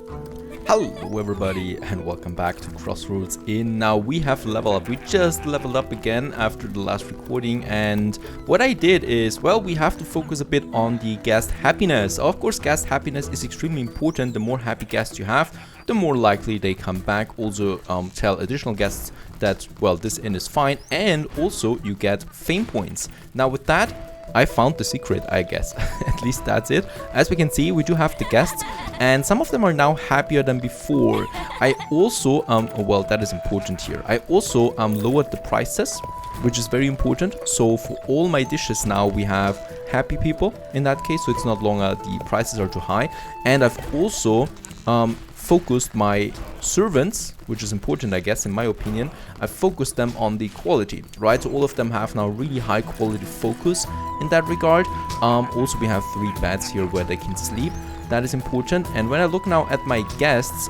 Hello everybody and welcome back to Crossroads Inn. Now we have leveled up. We just leveled up again after the last recording, and what I did is, well, we have to focus a bit on the guest happiness. Of course, guest happiness is extremely important. The more happy guests you have, the more likely they come back. Also tell additional guests that, well, this inn is fine, and also you get fame points. Now with that, I found the secret, I guess. At least that's it. As we can see, we do have the guests, and some of them are now happier than before. I also, well, that is important here. I also lowered the prices, which is very important. So for all my dishes now, we have happy people in that case. So it's not longer the prices are too high. And I've also focused my servants, which is important, I guess, in my opinion. I focused them on the quality, right? So all of them have now really high quality focus in that regard. Also, we have 3 beds here where they can sleep. That is important. And when I look now at my guests,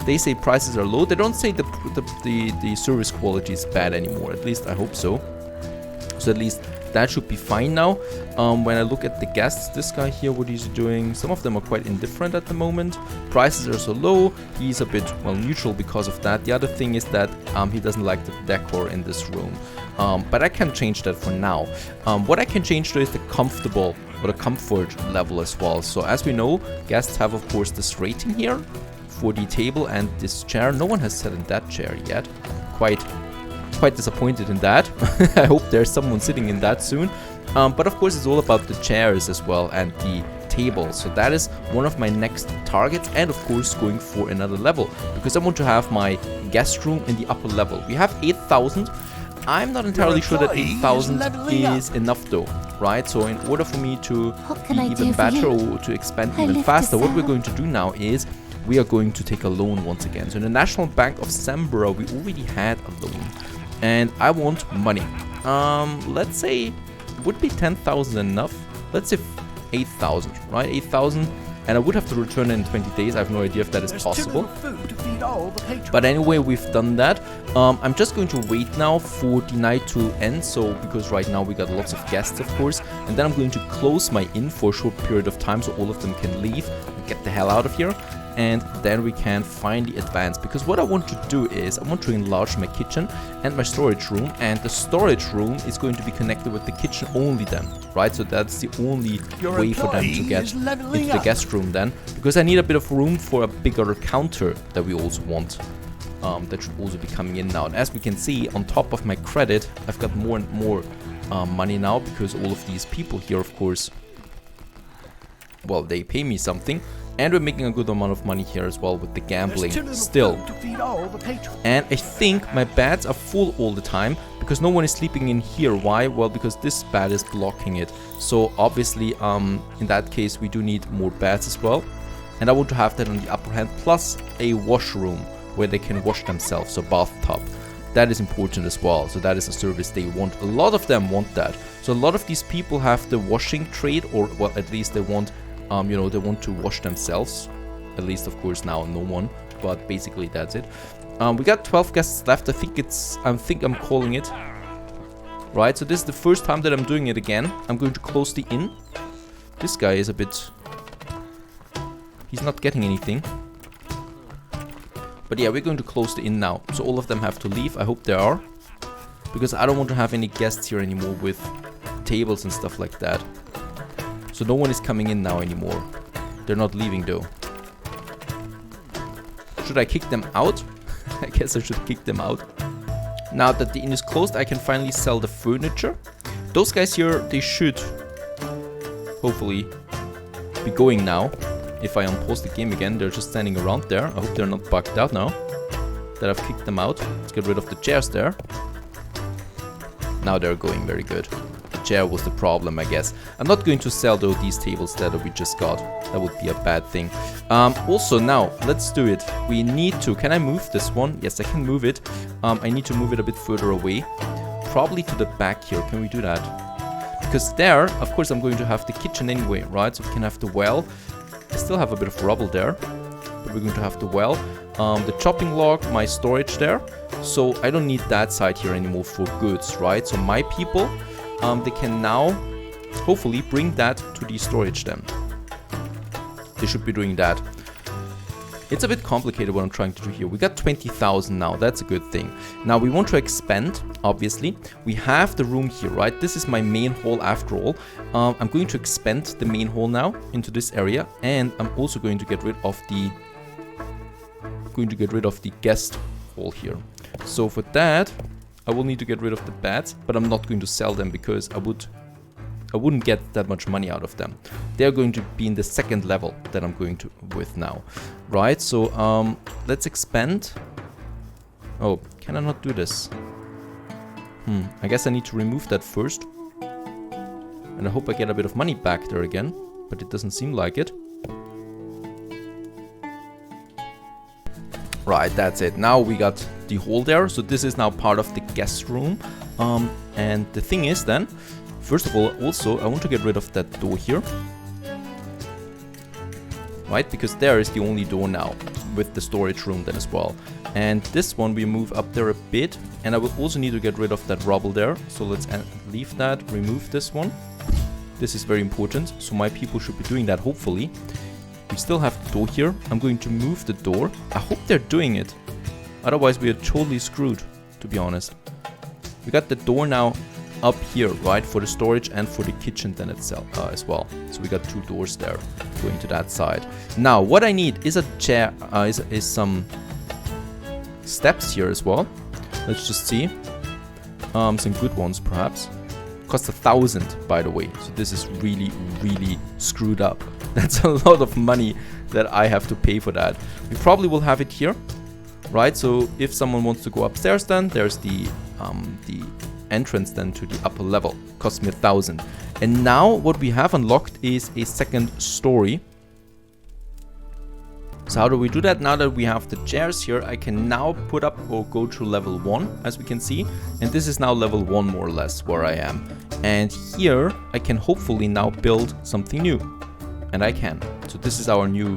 they say prices are low. They don't say the service quality is bad anymore. At least I hope so. So at least that should be fine now. When I look at the guests, this guy here, what he's doing, some of them are quite indifferent at the moment. Prices are so low, he's a bit, well, neutral because of that. The other thing is that he doesn't like the decor in this room. But I can change that for now. What I can change though is the comfortable or the comfort level as well. So as we know, guests have of course this rating here for the table and this chair. No one has sat in that chair yet. Quite disappointed in that. I hope there's someone sitting in that soon. But of course it's all about the chairs as well and the table. So that is one of my next targets, and of course going for another level because I want to have my guest room in the upper level. We have 8,000. I'm not entirely sure that 8,000 is enough though, right? So in order for me to be even better or to expand even faster, what we're going to do now is we are going to take a loan once again. So in the National Bank of Samborough, we already had a loan. And I want money. Let's say, would be 10,000 enough? Let's say 8,000, right? 8,000, and I would have to return in 20 days. I have no idea if that is possible. But anyway, we've done that. I'm just going to wait now for the night to end. So because right now we got lots of guests, of course, and then I'm going to close my inn for a short period of time so all of them can leave and get the hell out of here. And then we can finally advance, because what I want to do is I want to enlarge my kitchen and my storage room, and the storage room is going to be connected with the kitchen only then, right? So that's the only way for them to get into the guest room then, because I need a bit of room for a bigger counter that we also want. That should also be coming in now. And as we can see, on top of my credit, I've got more and more money now, because all of these people here, of course, well, they pay me something. And we're making a good amount of money here as well with the gambling still. And I think my beds are full all the time because no one is sleeping in here. Why? Well, because this bed is blocking it. So obviously, in that case, we do need more beds as well. And I want to have that on the upper hand, plus a washroom where they can wash themselves, so bathtub. That is important as well. So that is a service they want. A lot of them want that. So a lot of these people have the washing trade, or well, at least they want you know, they want to wash themselves. At least, of course, now no one. But basically, that's it. We got 12 guests left. I think I'm calling it. Right, so this is the first time that I'm doing it again. I'm going to close the inn. This guy is a bit... He's not getting anything. But yeah, we're going to close the inn now. So all of them have to leave. I hope they are. Because I don't want to have any guests here anymore with tables and stuff like that. So no one is coming in now anymore. They're not leaving though. Should I kick them out? I guess I should kick them out. Now that the inn is closed, I can finally sell the furniture. Those guys here, they should hopefully be going now. If I unpause the game again, they're just standing around there. I hope they're not bugged out now that I've kicked them out. Let's get rid of the chairs there. Now they're going, very good. Chair was the problem, I guess. I'm not going to sell though these tables that we just got. That would be a bad thing. Also now, let's do it. We need to... Can I move this one? Yes, I can move it. I need to move it a bit further away. Probably to the back here. Can we do that? Because there, of course, I'm going to have the kitchen anyway, right? So we can have the well. I still have a bit of rubble there, but we're going to have the well. The chopping log, my storage there. So I don't need that side here anymore for goods, right? So my people... they can now hopefully bring that to the storage then. They should be doing that. It's a bit complicated what I'm trying to do here. We got 20,000 now. That's a good thing. Now we want to expand, obviously. We have the room here, right? This is my main hall after all. I'm going to expand the main hall now into this area, and I'm also going to get rid of the guest hall here. So for that, I will need to get rid of the beds, but I'm not going to sell them because I wouldn't get that much money out of them. They're going to be in the second level that I'm going to with now, right? So let's expand. Oh, can I not do this? I guess I need to remove that first, and I hope I get a bit of money back there again, but it doesn't seem like it. Right, that's it. Now we got the hall there, so this is now part of the guest room. And the thing is then, first of all, also, I want to get rid of that door here. Right, because there is the only door now, with the storage room then as well. And this one we move up there a bit, and I will also need to get rid of that rubble there. So let's leave that, remove this one. This is very important, so my people should be doing that, hopefully. We still have the door here. I'm going to move the door. I hope they're doing it. Otherwise, we are totally screwed, to be honest. We got the door now up here, right, for the storage and for the kitchen then itself as well. So we got two doors there going to that side. Now, what I need is a chair, is some steps here as well. Let's just see. Some good ones, perhaps. Costs 1,000, by the way. So this is really, really screwed up. That's a lot of money that I have to pay for that. We probably will have it here, right? So if someone wants to go upstairs, then there's the entrance then to the upper level. Cost me 1,000. And now what we have unlocked is a second story. So how do we do that? Now that we have the chairs here, I can now put up or go to level 1, as we can see. And this is now level 1 more or less where I am. And here I can hopefully now build something new. And I can. So this is our new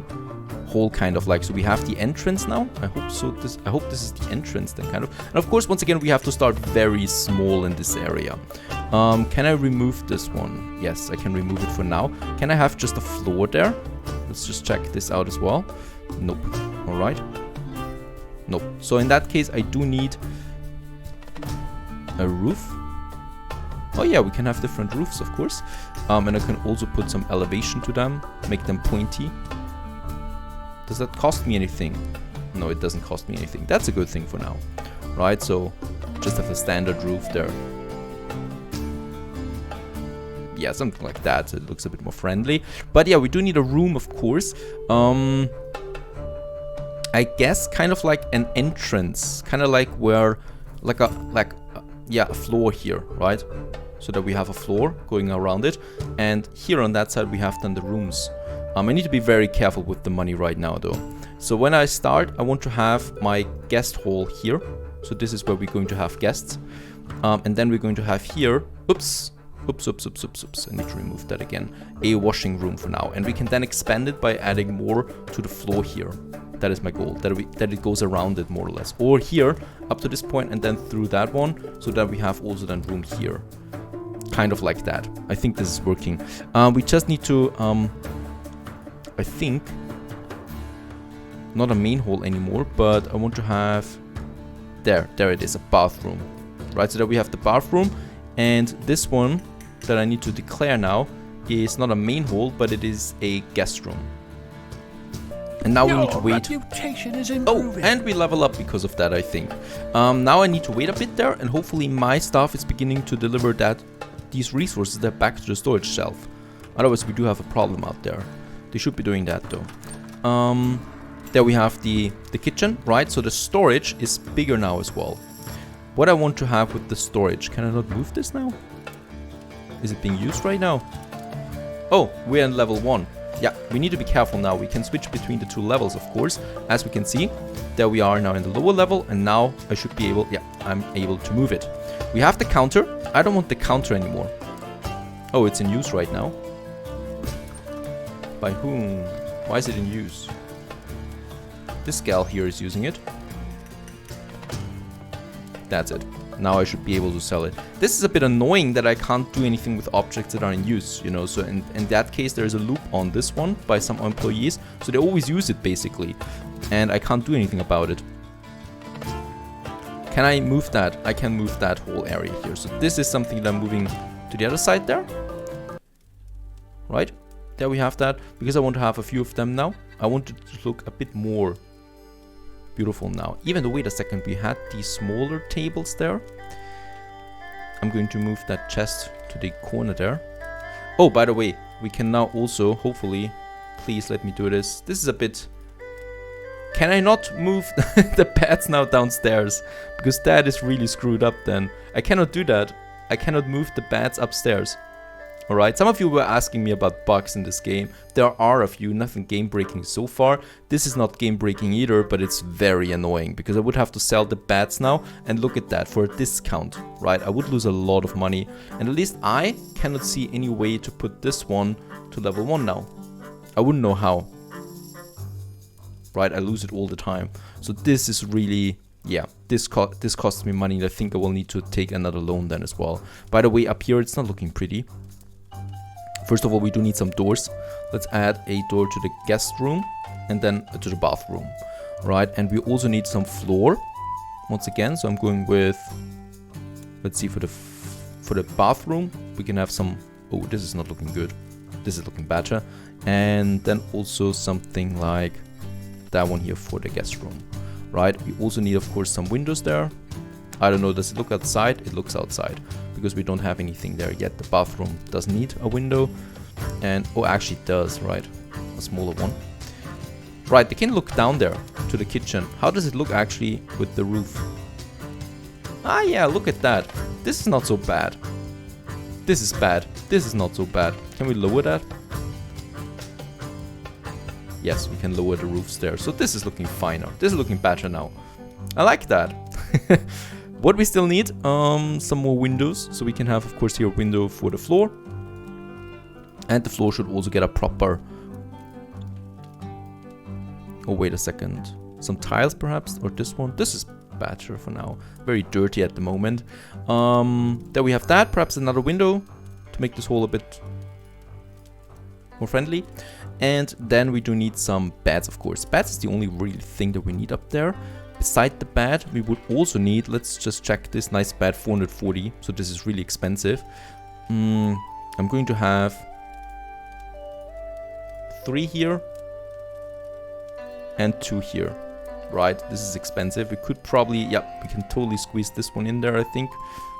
hall kind of like. So we have the entrance now. I hope so. I hope this is the entrance then kind of. And of course, once again, we have to start very small in this area. Can I remove this one? Yes, I can remove it for now. Can I have just a floor there? Let's just check this out as well. Nope. All right. Nope. So in that case, I do need a roof. Oh yeah, we can have different roofs, of course. And I can also put some elevation to them, make them pointy. Does that cost me anything? No, it doesn't cost me anything. That's a good thing for now, right? So just have a standard roof there. Yeah, something like that. So it looks a bit more friendly. But yeah, we do need a room, of course. I guess kind of like an entrance, kind of like where, a floor here, right? So that we have a floor going around it, and here on that side we have then the rooms. I need to be very careful with the money right now though. So when I start, I want to have my guest hall here. So this is where we're going to have guests, and then we're going to have here, oops, I need to remove that again, a washing room for now, and we can then expand it by adding more to the floor here. That is my goal, that it goes around it more or less, or here up to this point and then through that one, so that we have also then room here, kind of like that. I think this is working. We just need to I think not a main hall anymore, but I want to have there it is, a bathroom, right? So that we have the bathroom, and this one that I need to declare now is not a main hall, but it is a guest room. And now we need to wait. Oh, and we level up because of that, I think. Now I need to wait a bit there, and hopefully my staff is beginning to deliver these resources there back to the storage shelf. Otherwise, we do have a problem out there. They should be doing that though. There we have the kitchen, right? So the storage is bigger now as well. What I want to have with the storage, can I not move this now? Is it being used right now? Oh, we're in level 1. Yeah, we need to be careful now. We can switch between the two levels, of course. As we can see, there we are now in the lower level, and now I should be able, yeah, I'm able to move it. We have the counter. I don't want the counter anymore. Oh, it's in use right now. By whom? Why is it in use? This gal here is using it. That's it. now I should be able to sell it. This is a bit annoying that I can't do anything with objects that are in use, you know. So in that case, there's a loop on this one by some employees. So they always use it basically. And I can't do anything about it. Can I move that? I can move that whole area here. So this is something that I'm moving to the other side there. Right? There we have that. Because I want to have a few of them now. I want it to look a bit more beautiful now. Even though, wait a second, we had these smaller tables there. I'm going to move that chest to the corner there. Oh, by the way, we can now also, hopefully, please let me do this. This is a bit... Can I not move the beds now downstairs? Because that is really screwed up then. I cannot do that. I cannot move the beds upstairs. Alright, some of you were asking me about bugs in this game. There are a few, nothing game breaking so far. This is not game breaking either, but it's very annoying because I would have to sell the beds now, and look at that, for a discount, right? I would lose a lot of money, and at least I cannot see any way to put this one to level 1 now. I wouldn't know how. Right, I lose it all the time. So this is really, yeah, this costs me money, and I think I will need to take another loan then as well. By the way, up here it's not looking pretty. First of all, we do need some doors. Let's add a door to the guest room and then to the bathroom, right? And we also need some floor once again. So I'm going with, let's see, for the bathroom we can have some. Oh, this is not looking good. This is looking better. And then also something like that one here for the guest room, right? We also need, of course, some windows there. I don't know, does it look outside? It looks outside because we don't have anything there yet. The bathroom does need a window, and oh, actually it does, right? A smaller one. Right, they can look down there to the kitchen. How does it look actually with the roof? Ah, yeah, look at that. This is not so bad. This is bad. This is not so bad. Can we lower that? Yes, we can lower the roofs there. So this is looking finer. This is looking better now. I like that. What we still need, some more windows. So we can have, of course, here a window for the floor. And the floor should also get a proper... Oh, wait a second. Some tiles, perhaps? Or this one? This is better for now. Very dirty at the moment. There we have that. Perhaps another window to make this whole a bit more friendly. And then we do need some beds, of course. Beds is the only real thing that we need up there. Beside the bed, we would also need, let's just check this nice bed, 440. So this is really expensive. I'm going to have 3 here and 2 here. Right, this is expensive. We could probably, yeah, we can totally squeeze this one in there, I think.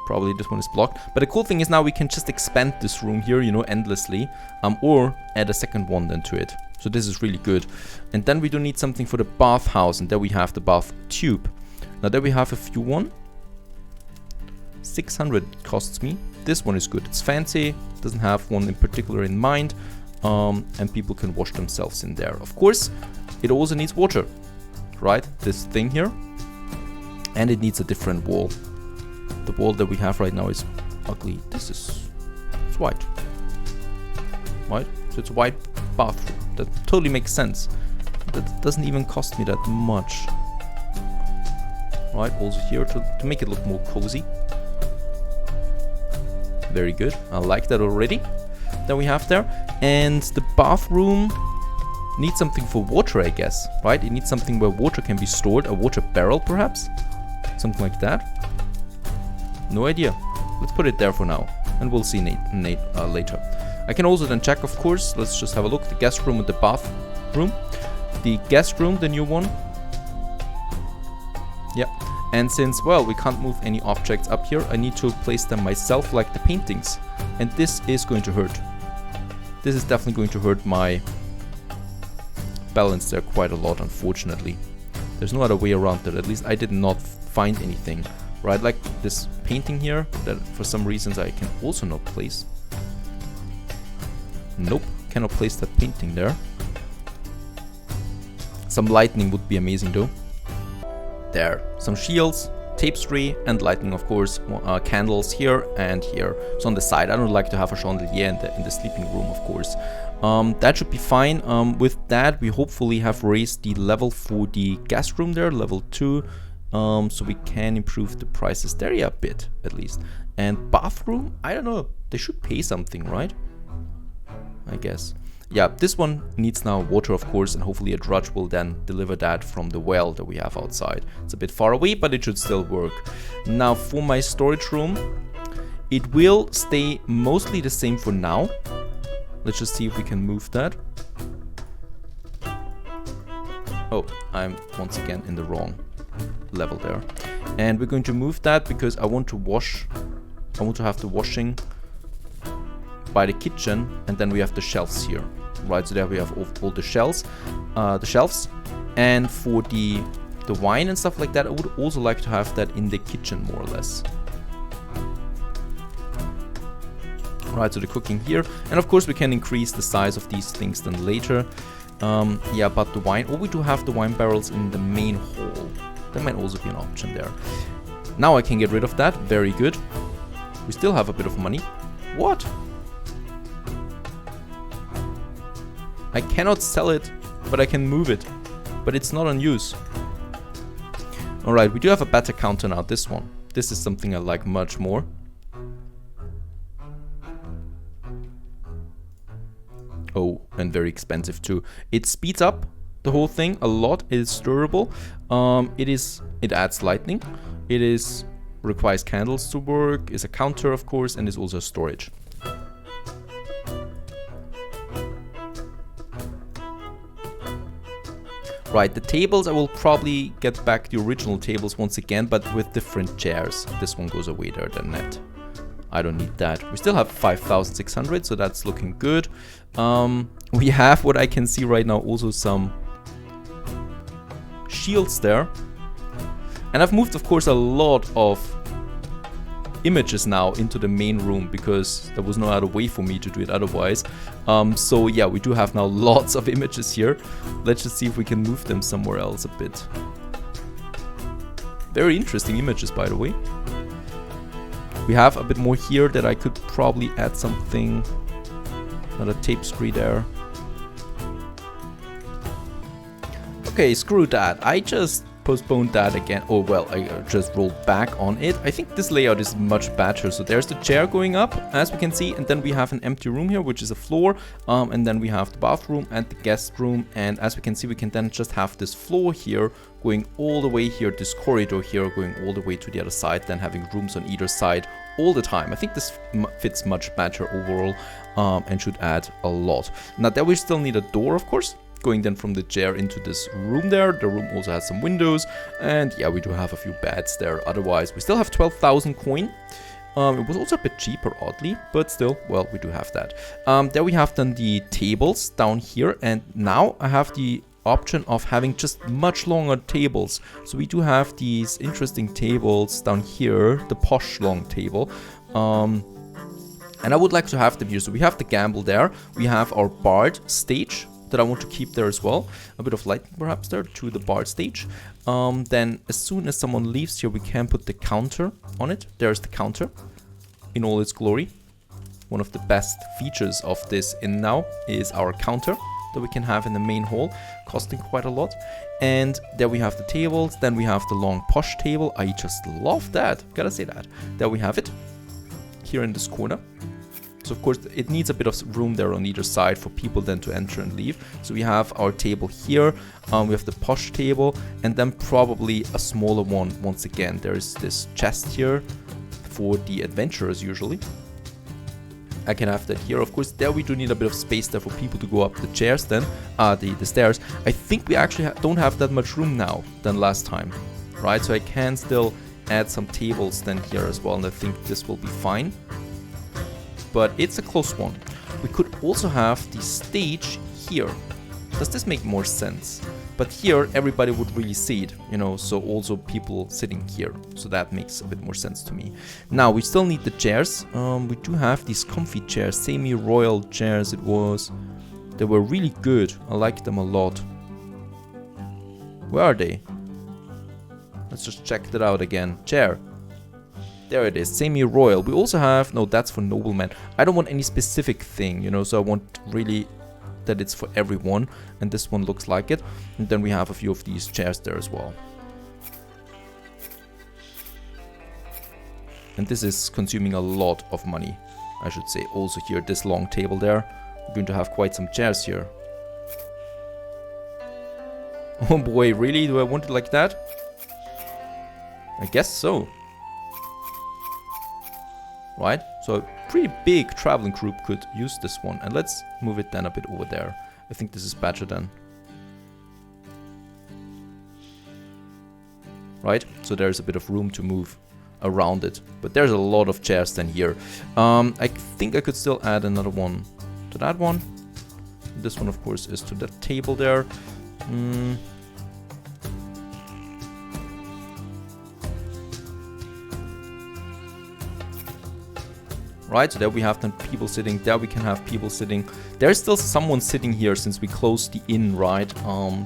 Probably this one is blocked. But the cool thing is now we can just expand this room here, you know, endlessly. Or add a second one then to it. So this is really good. And then we do need something for the bathhouse. And there we have the bath tube. Now there we have a few one. 600 costs me. This one is good. It's fancy. Doesn't have one in particular in mind. And people can wash themselves in there. Of course, it also needs water. Right? This thing here. And it needs a different wall. The wall that we have right now is ugly. It's white. Right? So it's a white bathroom. That totally makes sense. That doesn't even cost me that much. Right? Also here to make it look more cozy. Very good. I like that already. That we have there. And the bathroom needs something for water, I guess. Right? It needs something where water can be stored. A water barrel, perhaps? Something like that. No idea. Let's put it there for now. And we'll see later. I can also then check, of course. Let's just have a look. The guest room and the bathroom. The guest room, the new one. Yeah. And since, well, we can't move any objects up here, I need to place them myself like the paintings. And this is going to hurt. This is definitely going to hurt my balance there quite a lot, unfortunately. There's no other way around it. At least I did not find anything. Right, like this painting here that for some reasons I can also not place. Nope, cannot place that painting there. Some lightning would be amazing though. There, some shields, tapestry and lightning, of course. Candles here and here. So on the side, I don't like to have a chandelier in the sleeping room, of course. That should be fine. With that, we hopefully have raised the level for the guest room there, level 2. so we can improve the prices there, yeah, a bit at least. And bathroom, I don't know, they should pay something, right? I guess. Yeah, this one needs now water, of course, and hopefully a drudge will then deliver that from the well that we have outside. It's a bit far away, but it should still work. Now for my storage room, it will stay mostly the same for now. Let's just see if we can move that. Oh, I'm once again in the wrong level there. And we're going to move that because I want to wash. I want to have the washing by the kitchen, and then we have the shelves here. Right, so there we have all the shelves. And for the wine and stuff like that, I would also like to have that in the kitchen more or less. Right, so the cooking here, and of course we can increase the size of these things then later. Yeah, but the wine, we do have the wine barrels in the main hall. That might also be an option there. Now I can get rid of that. Very good. We still have a bit of money. What? I cannot sell it, but I can move it. But it's not on use. Alright, we do have a better counter now, this one. This is something I like much more. Oh, and very expensive too. It speeds up the whole thing a lot. It is durable. It adds lightning. It requires candles to work. Is a counter, of course, and is also storage. Right, the tables, I will probably get back the original tables once again, but with different chairs. This one goes away there, the net. I don't need that. We still have 5,600, so that's looking good. We have, what I can see right now, also some shields there. And I've moved, of course, a lot of images now into the main room because there was no other way for me to do it otherwise. So yeah, we do have now lots of images here. Let's just see if we can move them somewhere else a bit. Very interesting images, by the way. We have a bit more here that I could probably add something. Another tapestry there. Okay, screw that. I just postponed that again. Oh well, I just rolled back on it. I think this layout is much better. So there's the chair going up, as we can see, and then we have an empty room here, which is a floor, and then we have the bathroom and the guest room, and as we can see, we can then just have this floor here going all the way here, this corridor here going all the way to the other side, then having rooms on either side all the time. I think this fits much better overall, and should add a lot. Now there we still need a door, of course, going then from the chair into this room there. The room also has some windows, and yeah, we do have a few beds there. Otherwise, we still have 12,000 coin. It was also a bit cheaper, oddly, but still, well, we do have that. There we have then the tables down here, and now I have the option of having just much longer tables. So we do have these interesting tables down here, the posh long table. And I would like to have them here. So we have the gamble there. We have our bard stage that I want to keep there as well. A bit of lighting perhaps there to the bard stage. Then as soon as someone leaves here, we can put the counter on it. There's the counter in all its glory. One of the best features of this inn now is our counter that we can have in the main hall, costing quite a lot. And there we have the tables. Then we have the long posh table. I just love that, gotta say that. There we have it here in this corner. So of course it needs a bit of room there on either side for people then to enter and leave. So we have our table here, we have the posh table, and then probably a smaller one once again. There's this chest here for the adventurers usually. I can have that here. Of course, there we do need a bit of space there for people to go up the chairs then, the stairs. I think we actually don't have that much room now than last time, right? So I can still add some tables then here as well, and I think this will be fine. But it's a close one. We could also have the stage here. Does this make more sense? But here everybody would really see it, you know, so also people sitting here. So that makes a bit more sense to me. Now we still need the chairs. We do have these comfy chairs, semi-royal chairs it was. They were really good. I like them a lot. Where are they? Let's just check that out again. Chair. There it is, semi-royal. We also have, no, that's for noblemen. I don't want any specific thing, you know, so I want really that it's for everyone. And this one looks like it. And then we have a few of these chairs there as well. And this is consuming a lot of money, I should say. Also here, this long table there. We're going to have quite some chairs here. Oh boy, really? Do I want it like that? I guess so. Right? So a pretty big traveling group could use this one. And let's move it then a bit over there. I think this is better then. Right? So there's a bit of room to move around it. But there's a lot of chairs then here. I think I could still add another one to that one. This one, of course, is to that table there. Right, so there we have then people sitting. There we can have people sitting. There's still someone sitting here since we closed the inn, right?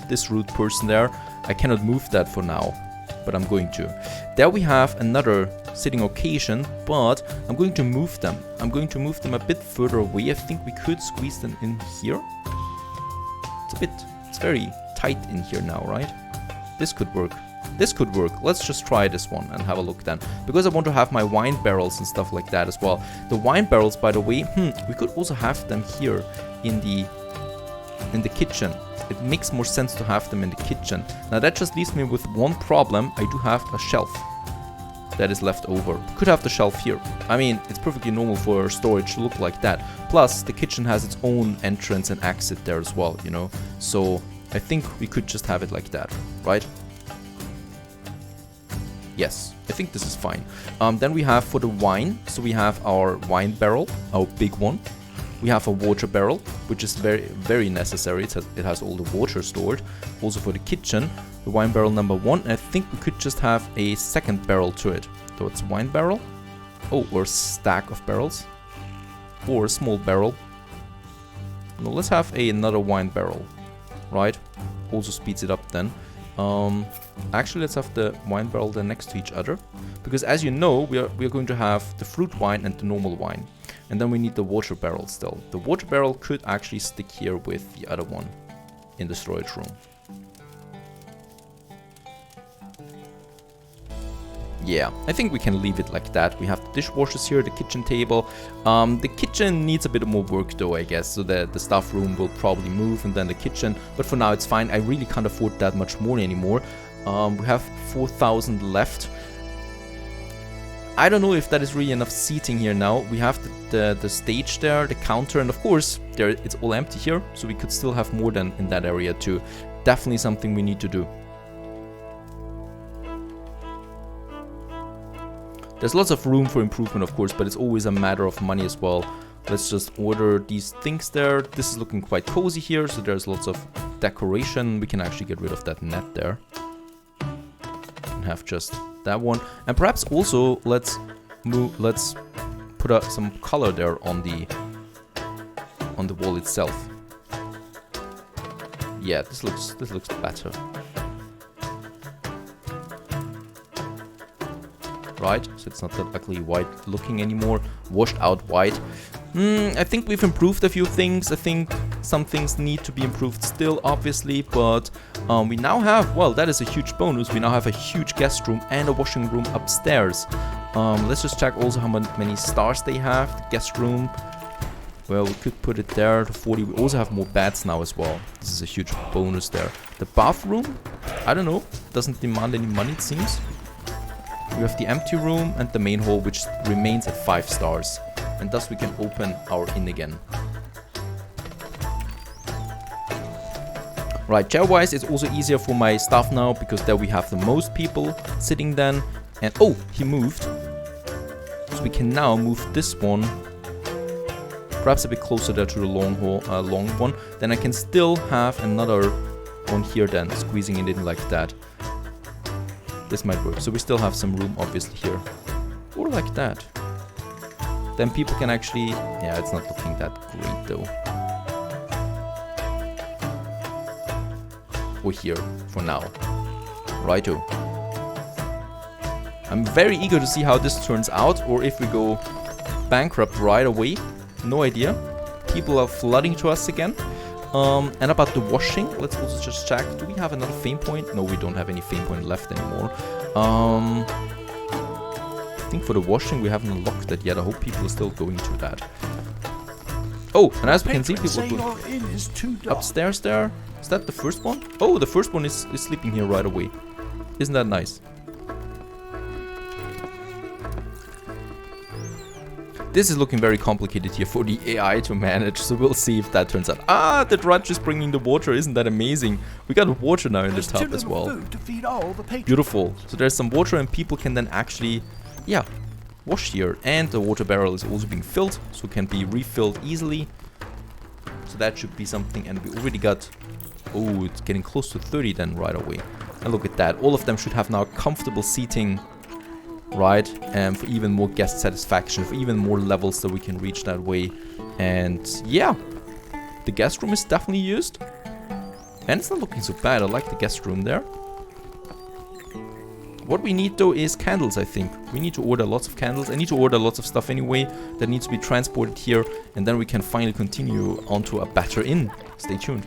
This rude person there. I cannot move that for now, but I'm going to. There we have another sitting occasion, but I'm going to move them. I'm going to move them a bit further away. I think we could squeeze them in here. It's very tight in here now, right? This could work. This could work. Let's just try this one and have a look then. Because I want to have my wine barrels and stuff like that as well. The wine barrels, by the way, we could also have them here in the kitchen. It makes more sense to have them in the kitchen. Now that just leaves me with one problem. I do have a shelf that is left over. Could have the shelf here. I mean, it's perfectly normal for storage to look like that. Plus, the kitchen has its own entrance and exit there as well, you know. So I think we could just have it like that, right? Yes, I think this is fine. Then we have for the wine, so we have our wine barrel, our big one. We have a water barrel, which is very, very necessary. It has all the water stored. Also for the kitchen, the wine barrel number 1. And I think we could just have a second barrel to it. So it's wine barrel. Oh, or stack of barrels. Or a small barrel. No, let's have another wine barrel, right? Also speeds it up then. Actually, let's have the wine barrel then next to each other, because as you know, we are going to have the fruit wine and the normal wine, and then we need the water barrel still. The water barrel could actually stick here with the other one in the storage room. Yeah, I think we can leave it like that. We have the dishwashers here, the kitchen table. The kitchen needs a bit more work though, I guess. So the staff room will probably move and then the kitchen. But for now it's fine. I really can't afford that much more anymore. We have 4,000 left. I don't know if that is really enough seating here now. We have the stage there, the counter, and of course there it's all empty here. So we could still have more than in that area too. Definitely something we need to do. There's lots of room for improvement, of course, but it's always a matter of money as well. Let's just order these things there. This is looking quite cozy here, so there's lots of decoration. We can actually get rid of that net there. And have just that one. And perhaps also let's put up some color there on the wall itself. Yeah, this looks better. Right, so it's not that ugly white looking anymore, washed out white. I think we've improved a few things. I think some things need to be improved still, obviously, but we now have, well, that is a huge bonus. We now have a huge guest room and a washing room upstairs. Let's just check also how many stars they have. The guest room, well, we could put it there to 40. We also have more beds now as well. This is a huge bonus there. The bathroom, I don't know, doesn't demand any money, it seems. We have the empty room and the main hall, which remains at 5 stars. And thus we can open our inn again. Right, chair-wise, it's also easier for my staff now, because there we have the most people sitting then. And, oh, he moved. So we can now move this one perhaps a bit closer there to the long one. Then I can still have another one here then, squeezing it in like that. This might work. So we still have some room obviously here. Or like that. Then people can actually... Yeah, it's not looking that great though. Or here, for now. Righto. I'm very eager to see how this turns out, or if we go bankrupt right away. No idea. People are flooding to us again. And about the washing, let's also just check. Do we have another fame point? No, we don't have any fame point left anymore. I think for the washing we haven't unlocked that yet. I hope people are still going to that. Oh, and as we can see, people go upstairs there. Is that the first one? Oh, the first one is sleeping here right away. Isn't that nice? This is looking very complicated here for the AI to manage, so we'll see if that turns out. Ah, the drudge is bringing the water. Isn't that amazing? We got water now in the tub as well. Beautiful. So there's some water and people can then actually, yeah, wash here. And the water barrel is also being filled, so it can be refilled easily. So that should be something. And we already got, oh, it's getting close to 30 then right away. And look at that. All of them should have now comfortable seating. Right, for even more guest satisfaction, for even more levels that we can reach that way. And yeah, the guest room is definitely used. And it's not looking so bad. I like the guest room there. What we need though is candles, I think. We need to order lots of candles. I need to order lots of stuff anyway that needs to be transported here. And then we can finally continue onto a better inn. Stay tuned.